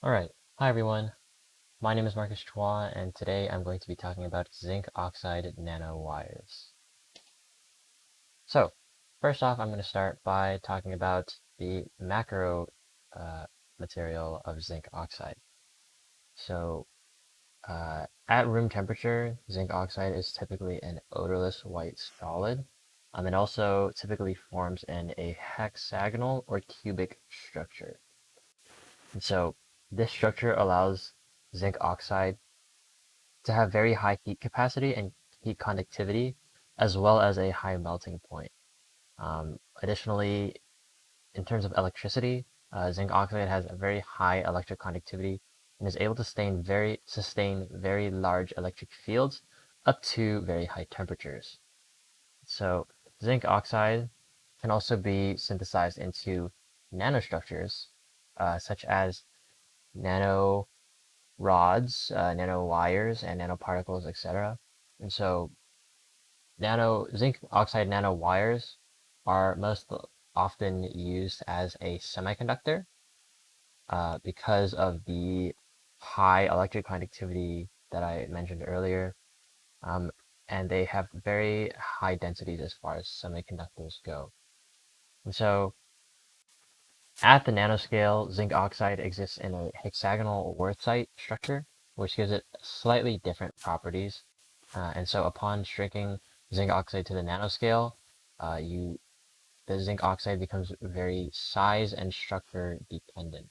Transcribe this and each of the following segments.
Alright, hi everyone. My name is Marcus Chua, and today I'm going to be talking about zinc oxide nanowires. So, first off, I'm going to start by talking about the macro material of zinc oxide. So, at room temperature, zinc oxide is typically an odorless white solid. It also typically forms in a hexagonal or cubic structure. And so, this structure allows zinc oxide to have very high heat capacity and heat conductivity, as well as a high melting point. Additionally, in terms of electricity, zinc oxide has a very high electric conductivity and is able to sustain very large electric fields up to very high temperatures. So zinc oxide can also be synthesized into nanostructures, such as nano rods, nanowires, and nanoparticles, etc. And so zinc oxide nanowires are most often used as a semiconductor because of the high electric conductivity that I mentioned earlier. Um, and they have very high densities as far as semiconductors go. And so at the nanoscale, zinc oxide exists in a hexagonal wurtzite structure, which gives it slightly different properties. And so upon shrinking zinc oxide to the nanoscale, uh, you the zinc oxide becomes very size and structure dependent.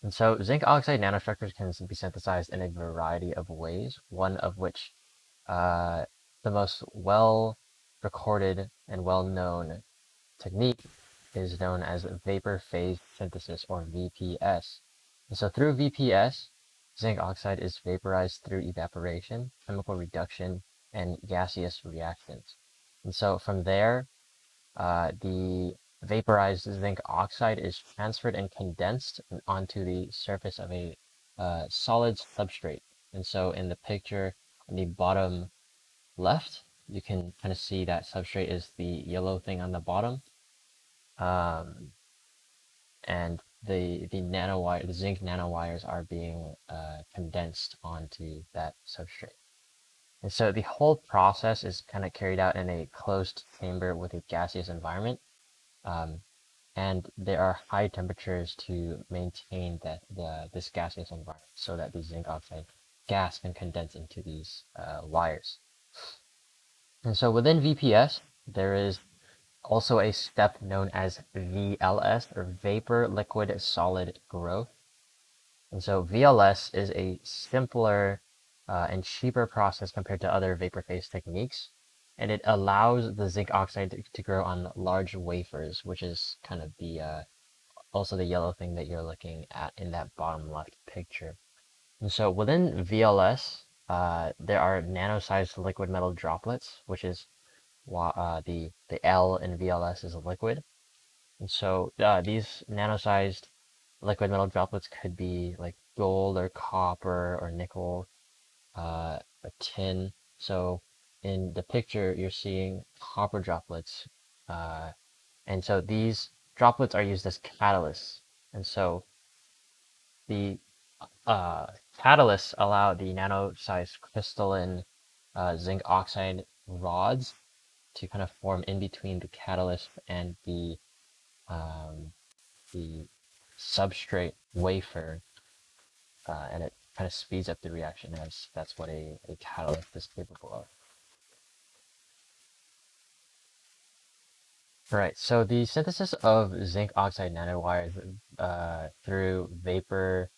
And so zinc oxide nanostructures can be synthesized in a variety of ways, one of which uh, the most well recorded and well known technique is known as vapor phase synthesis, or VPS. And so through VPS, zinc oxide is vaporized through evaporation, chemical reduction, and gaseous reactions. And so from there, the vaporized zinc oxide is transferred and condensed onto the surface of a solid substrate. And so in the picture on the bottom left, you can kind of see that substrate is the yellow thing on the bottom. And the zinc nanowires are being condensed onto that substrate. And so the whole process is kind of carried out in a closed chamber with a gaseous environment. Um, and there are high temperatures to maintain this gaseous environment so that the zinc oxide gas can condense into these wires. And so within VPS, there is also a step known as VLS, or vapor liquid solid growth. And so VLS is a simpler and cheaper process compared to other vapor phase techniques, and it allows the zinc oxide to grow on large wafers, which is kind of the also the yellow thing that you're looking at in that bottom left picture. And so within VLS, there are nano-sized liquid metal droplets, which is the L in VLS is a liquid. And so these nano-sized liquid metal droplets could be like gold or copper or nickel, or tin. So in the picture, you're seeing copper droplets. Uh, and so these droplets are used as catalysts. And so the catalysts allow the nano-sized crystalline zinc oxide rods to kind of form in between the catalyst and um, the substrate wafer, and it kind of speeds up the reaction, as that's what a catalyst is capable of. Right, so the synthesis of zinc oxide nanowires through vapor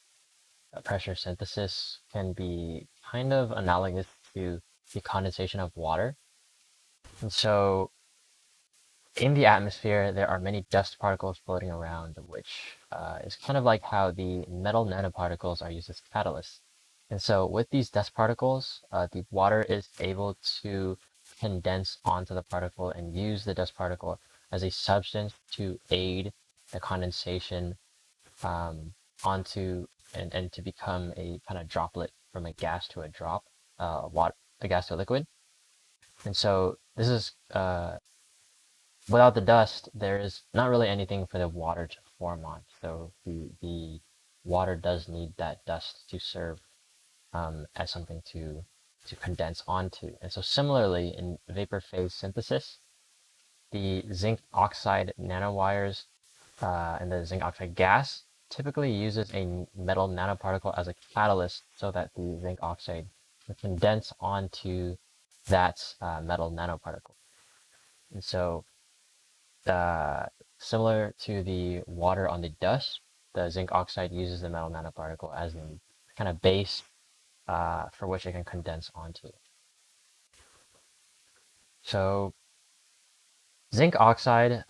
pressure synthesis can be kind of analogous to the condensation of water. And so in the atmosphere, there are many dust particles floating around, which is kind of like how the metal nanoparticles are used as catalysts. And so with these dust particles, the water is able to condense onto the particle and use the dust particle as a substance to aid the condensation onto and to become a kind of droplet from a gas to a a gas to a liquid. And so this is without the dust, there is not really anything for the water to form on. So the water does need that dust to serve as something to condense onto. And so similarly in vapor phase synthesis, the zinc oxide nanowires and the zinc oxide gas typically uses a metal nanoparticle as a catalyst so that the zinc oxide will condense onto that metal nanoparticle. And so similar to the water on the dust, the zinc oxide uses the metal nanoparticle as the kind of base for which it can condense onto. So zinc oxide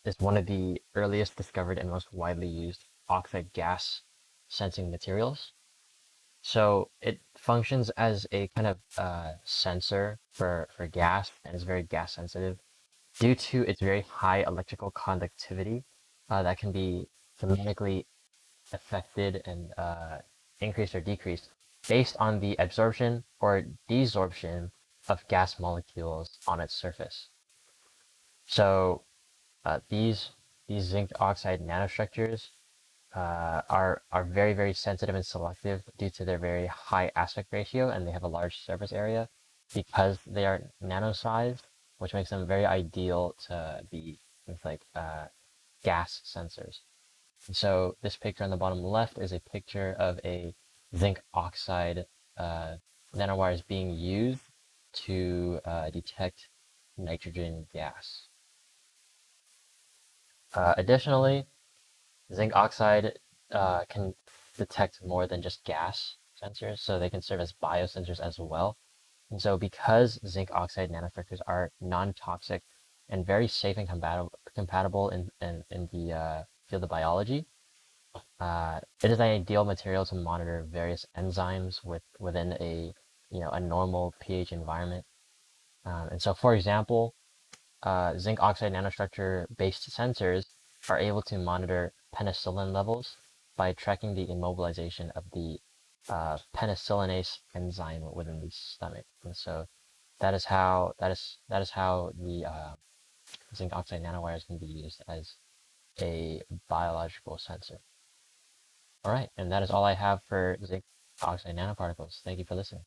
is one of the earliest discovered and most widely used oxide gas sensing materials. So it functions as a kind of sensor for gas and is very gas sensitive due to its very high electrical conductivity that can be dramatically affected and increased or decreased based on the absorption or desorption of gas molecules on its surface. So these zinc oxide nanostructures are very sensitive and selective due to their very high aspect ratio, and they have a large surface area because they are nano-sized, which makes them very ideal to be with like gas sensors. And so this picture on the bottom left is a picture of a zinc oxide nanowires being used to detect nitrogen gas. Additionally, zinc oxide can detect more than just gas sensors, so they can serve as biosensors as well. And so because zinc oxide nanostructures are non-toxic and very safe and compatible in the field of biology, it is an ideal material to monitor various enzymes within a normal pH environment. And so, for example, zinc oxide nanostructure based sensors are able to monitor penicillin levels by tracking the immobilization of the penicillinase enzyme within the stomach. And so that is how the zinc oxide nanowires can be used as a biological sensor. All right, and that is all I have for zinc oxide nanoparticles. Thank you for listening.